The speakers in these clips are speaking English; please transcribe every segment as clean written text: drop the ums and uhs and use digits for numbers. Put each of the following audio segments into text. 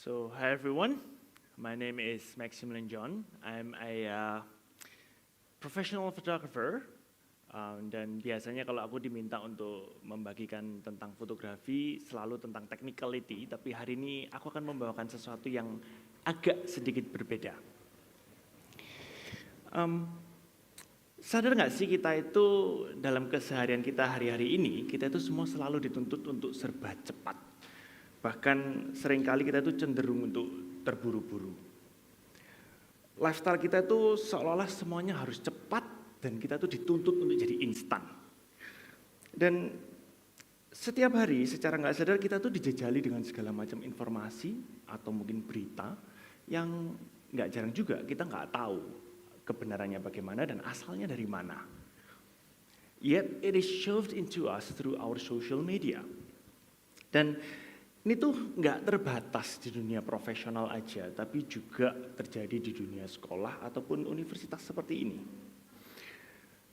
Hi everyone. My name is Maximilian John. I'm a professional photographer. Dan biasanya kalau aku diminta untuk membagikan tentang fotografi, selalu tentang technicality, tapi hari ini aku akan membawakan sesuatu yang agak sedikit berbeda. Sadar nggak sih kita itu dalam keseharian kita hari-hari ini, kita itu semua selalu dituntut untuk serba cepat. Bahkan seringkali kita itu cenderung untuk terburu-buru. Lifestyle kita itu seolah-olah semuanya harus cepat dan kita itu dituntut untuk jadi instan. Dan setiap hari secara nggak sadar kita tuh dijejali dengan segala macam informasi atau mungkin berita yang nggak jarang juga kita nggak tahu kebenarannya bagaimana dan asalnya dari mana. Yet it is shoved into us through our social media. Dan ini tuh nggak terbatas di dunia profesional aja, tapi juga terjadi di dunia sekolah ataupun universitas seperti ini.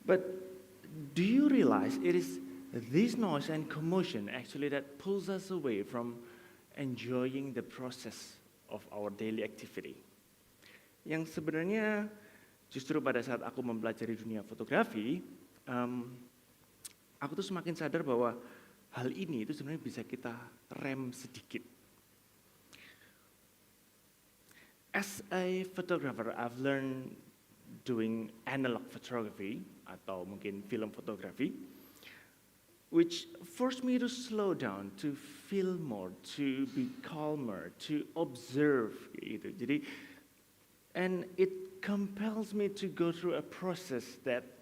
But do you realize it is this noise and commotion actually that pulls us away from enjoying the process of our daily activity? Yang sebenarnya justru pada saat aku mempelajari dunia fotografi, aku tuh semakin sadar bahwa hal ini itu sebenarnya bisa kita rem sedikit. As a photographer, I've learned doing analog photography atau mungkin film fotografi, which forced me to slow down, to feel more, to be calmer, to observe gitu. Jadi, and it compels me to go through a process that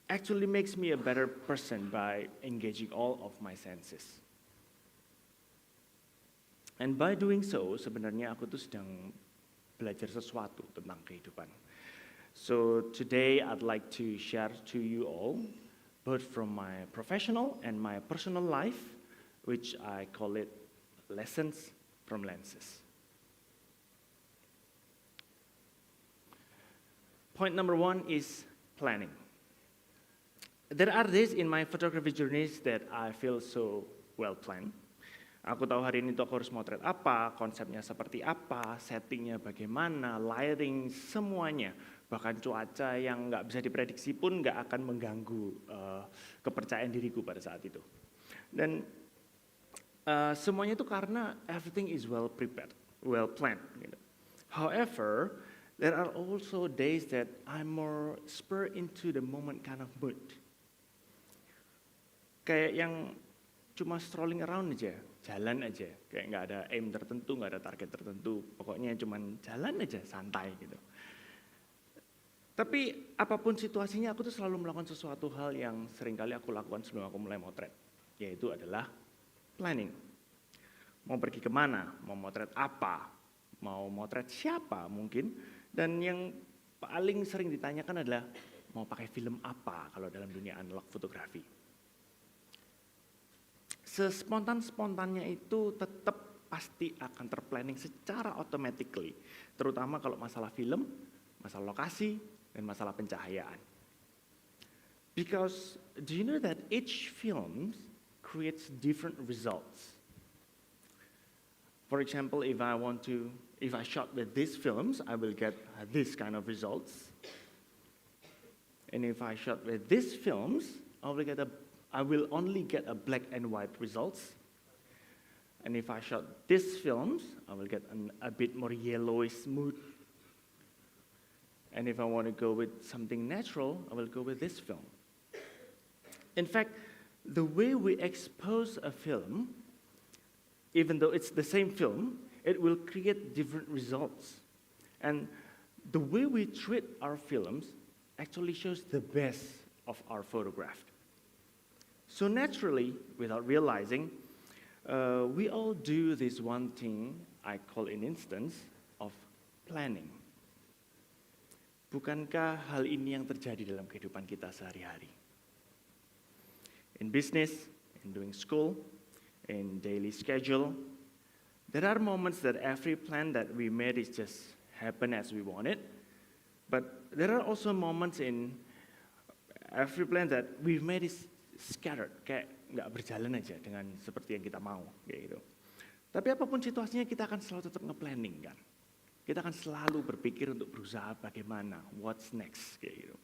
actually makes me a better person by engaging all of my senses. And by doing so, sebenarnya aku tuh sedang belajar sesuatu tentang kehidupan. So today I'd like to share to you all, both from my professional and my personal life, which I call it lessons from lenses. Point number 1 is planning. There are days in my photography journeys that I feel so well planned. Aku tahu hari ini tuh aku harus motret apa, konsepnya seperti apa, settingnya bagaimana, lighting, semuanya. Bahkan cuaca yang nggak bisa diprediksi pun nggak akan mengganggu kepercayaan diriku pada saat itu. Dan semuanya itu karena everything is well prepared, well planned. Gitu. However, there are also days that I'm more spur into the moment kind of mood. Kayak yang cuma strolling around aja, jalan aja, kayak nggak ada aim tertentu, nggak ada target tertentu, pokoknya cuma jalan aja, santai gitu. Tapi apapun situasinya, aku tuh selalu melakukan sesuatu hal yang seringkali aku lakukan sebelum aku mulai motret, yaitu adalah planning. Mau pergi kemana, mau motret apa, mau motret siapa mungkin, dan yang paling sering ditanyakan adalah mau pakai film apa kalau dalam dunia analog fotografi. Sespontan-spontannya itu tetap pasti akan terplanning secara automatically, terutama kalau masalah film, masalah lokasi, dan masalah pencahayaan. Because do you know that each film creates different results? For example, if I shot with these films, I will get this kind of results. And if I shot with these films, I will only get a black and white results. And if I shot these films, I will get a bit more yellowish mood. And if I want to go with something natural, I will go with this film. In fact, the way we expose a film, even though it's the same film, it will create different results. And the way we treat our films actually shows the best of our photograph. So naturally, without realizing, we all do this one thing I call an instance of planning. Bukankah hal ini yang terjadi dalam kehidupan kita sehari-hari? In business, in doing school, in daily schedule, there are moments that every plan that we made is just happen as we want it. But there are also moments in every plan that we've made is scattered, kayak nggak berjalan aja dengan seperti yang kita mau, kayak gitu. Tapi apapun situasinya kita akan selalu tetap nge-planning kan. Kita akan selalu berpikir untuk berusaha bagaimana, what's next, kayak gitu.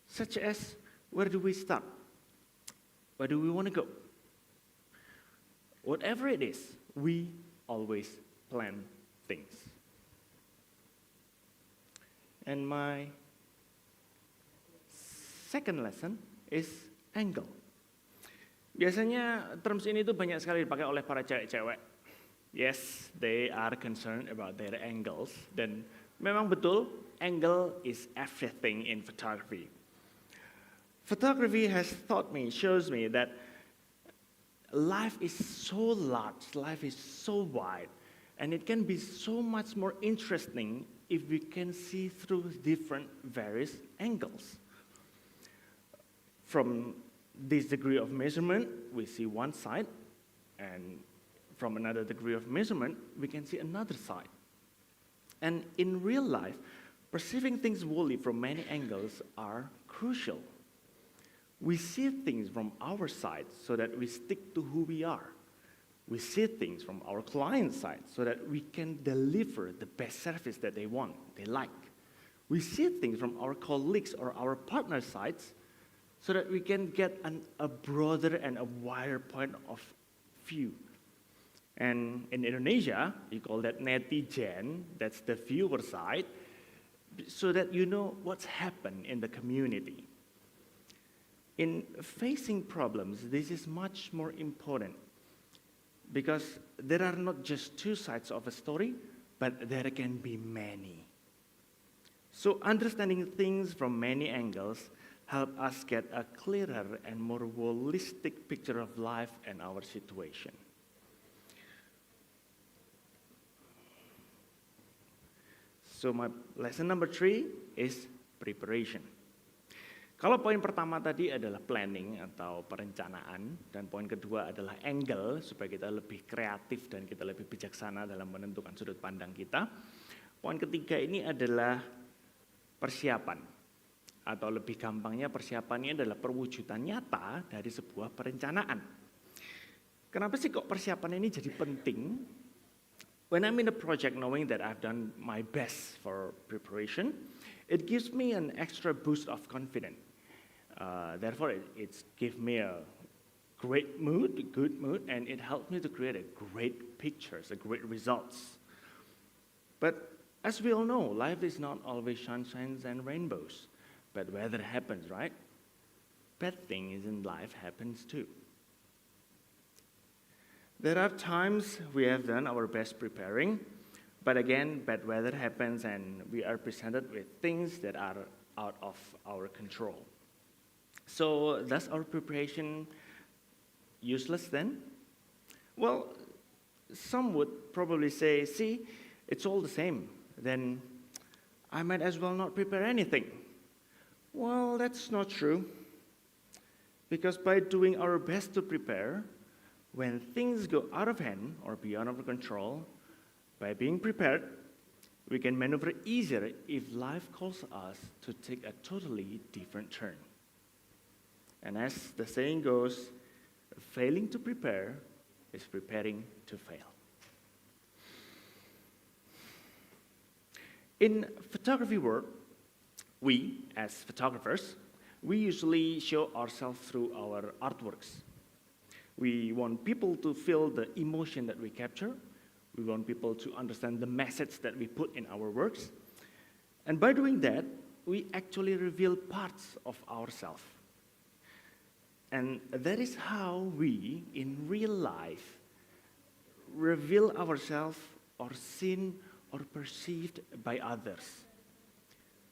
Such as, where do we start? Where do we want to go? Whatever it is, we always plan things. And my second lesson is angle. Biasanya terms ini tuh banyak sekali dipakai oleh para cewek-cewek. Yes, they are concerned about their angles. Dan memang betul, angle is everything in photography. Photography has taught me, shows me that life is so large, life is so wide, and it can be so much more interesting if we can see through different various angles. From this degree of measurement, we see one side, and from another degree of measurement, we can see another side. And in real life, perceiving things wholly from many angles are crucial. We see things from our side so that we stick to who we are. We see things from our client's side so that we can deliver the best service that they want, they like. We see things from our colleagues or our partner's sides so that we can get a broader and a wider point of view. And in Indonesia, you call that netizen, that's the viewer side, so that you know what's happened in the community. In facing problems, this is much more important because there are not just two sides of a story, but there can be many. So understanding things from many angles help us get a clearer and more holistic picture of life and our situation. So my lesson number 3 is preparation. Kalau poin pertama tadi adalah planning atau perencanaan, dan poin kedua adalah angle, supaya kita lebih kreatif dan kita lebih bijaksana dalam menentukan sudut pandang kita. Poin ketiga ini adalah persiapan, atau lebih gampangnya persiapannya adalah perwujudan nyata dari sebuah perencanaan. Kenapa sih kok persiapan ini jadi penting? When I'm in a project knowing that I've done my best for preparation, it gives me an extra boost of confidence. Therefore, it gives me a great mood, a good mood, and it helps me to create a great pictures, a great results. But as we all know, life is not always sunshines and rainbows. Bad weather happens, right? Bad things in life happens too. There are times we have done our best preparing, but again, bad weather happens and we are presented with things that are out of our control. So, does our preparation useless then? Well, some would probably say, see, it's all the same. Then I might as well not prepare anything. Well, that's not true. Because by doing our best to prepare, when things go out of hand or beyond our control, by being prepared, we can maneuver easier if life calls us to take a totally different turn. And as the saying goes, failing to prepare is preparing to fail. In photography world, we, as photographers, we usually show ourselves through our artworks. We want people to feel the emotion that we capture. We want people to understand the message that we put in our works. And by doing that, we actually reveal parts of ourselves. And that is how we, in real life, reveal ourselves or seen or perceived by others.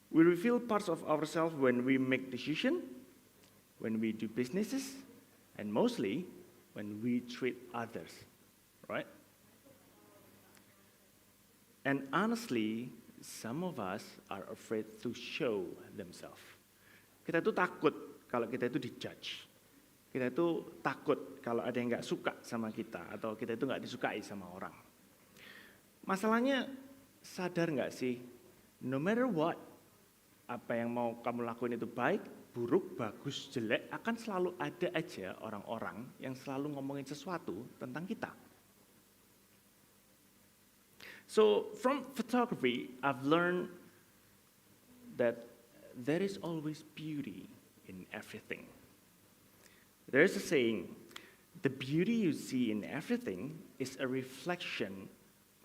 We reveal parts of ourselves when we make decisions, when we do businesses, and mostly when we treat others, right? And honestly, some of us are afraid to show themselves. Kita itu takut kalau kita itu dijudge. Kita itu takut kalau ada yang nggak suka sama kita atau kita itu nggak disukai sama orang. Masalahnya sadar nggak sih, no matter what, apa yang mau kamu lakuin itu baik, buruk, bagus, jelek, akan selalu ada aja orang-orang yang selalu ngomongin sesuatu tentang kita. So from photography, I've learned that there is always beauty in everything. There's a saying, the beauty you see in everything is a reflection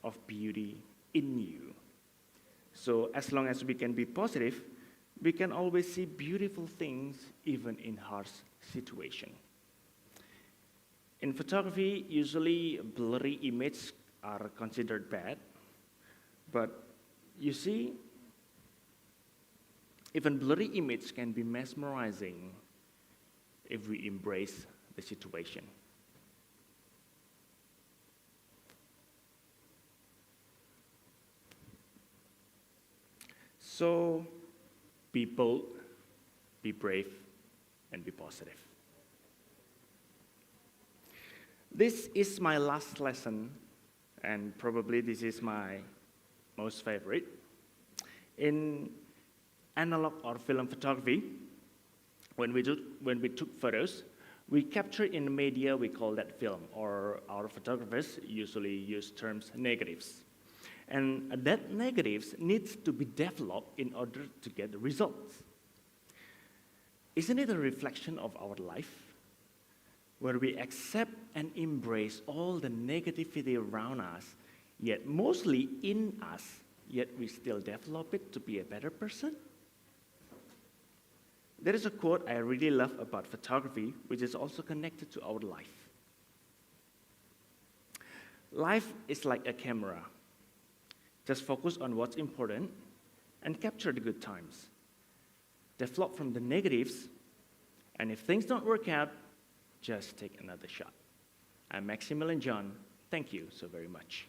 of beauty in you. So as long as we can be positive, we can always see beautiful things even in harsh situations. In photography, usually blurry images are considered bad, but you see, even blurry image can be mesmerizing if we embrace the situation. So be bold, be brave, and be positive. This is my last lesson, and probably this is my most favorite. In analog or film photography, when we took photos, we capture in the media, we call that film, or our photographers usually use terms negatives. And that negatives needs to be developed in order to get the results. Isn't it a reflection of our life? Where we accept and embrace all the negativity around us, yet mostly in us, yet we still develop it to be a better person? There is a quote I really love about photography, which is also connected to our life. Life is like a camera. Just focus on what's important and capture the good times. Develop from the negatives, and if things don't work out, just take another shot. I'm Maximilian John. Thank you so very much.